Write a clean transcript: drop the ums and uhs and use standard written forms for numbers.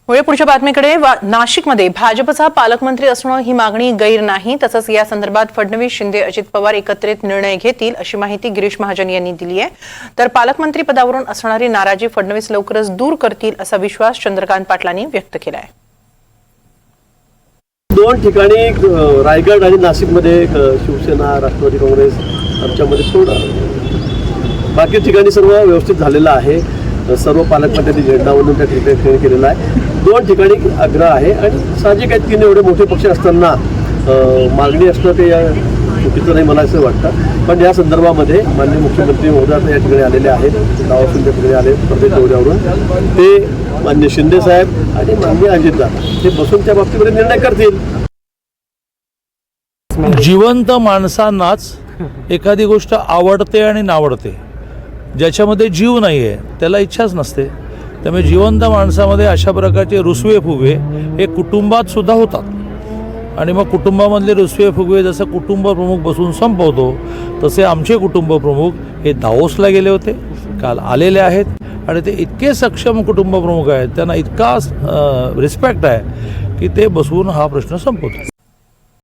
पुढे पुढच्या बातमीकडे नाशिकमध्ये भाजपचा पालकमंत्री असणं ही मागणी गैर नाही, तसंच या संदर्भात फडणवीस, शिंदे, अजित पवार एकत्रित निर्णय घेतील अशी माहिती गिरीश महाजन यांनी दिली आहे। तर पालकमंत्री पदावरून असणारी नाराजी फडणवीस लवकरच दूर करतील असा विश्वास चंद्रकांत पाटलांनी व्यक्त केला आहे। दोन ठिकाणी रायगड आणि नाशिकमध्ये शिवसेना, राष्ट्रवादी काँग्रेस आमच्यामध्ये थोडं, बाकी ठिकाणी सर्व व्यवस्थित झालेलं आहे। सर्व पालकमंत्र्यांनी झेंडावरून त्या ठिकाणी केलेला आहे। दोन ठिकाणी आग्रह आहे आणि साहजिक आहे, तीन एवढे मोठे पक्ष असताना मागणी असणं ते चुकीचं नाही मला असं वाटतं। पण या संदर्भामध्ये माननीय मुख्यमंत्री महोदय या ठिकाणी आलेले आहेत, गावातून त्या ठिकाणी आले प्रदेश दौऱ्यावरून, ते माननीय शिंदे साहेब आणि माननीय अजितदादा हे बसून त्या बाबतीमध्ये निर्णय करतील। जिवंत माणसांनाच एखादी गोष्ट आवडते आणि नावडते, ज्याच्यामध्ये जीव नाही आहे त्याला इच्छाच नसते। त्यामुळे जिवंत माणसामध्ये अशा प्रकारचे रुसवे फुगवे हे कुटुंबात सुद्धा होतात आणि मग कुटुंबामधले रुसवे फुगवे जसं कुटुंब प्रमुख बसून संपवतो, तसे आमचे कुटुंब प्रमुख हे दावोसला गेले होते, काल आलेले आहेत आणि ते इतके सक्षम कुटुंब प्रमुख आहेत, त्यांना इतका रिस्पेक्ट आहे की ते बसवून हा प्रश्न संपवतात।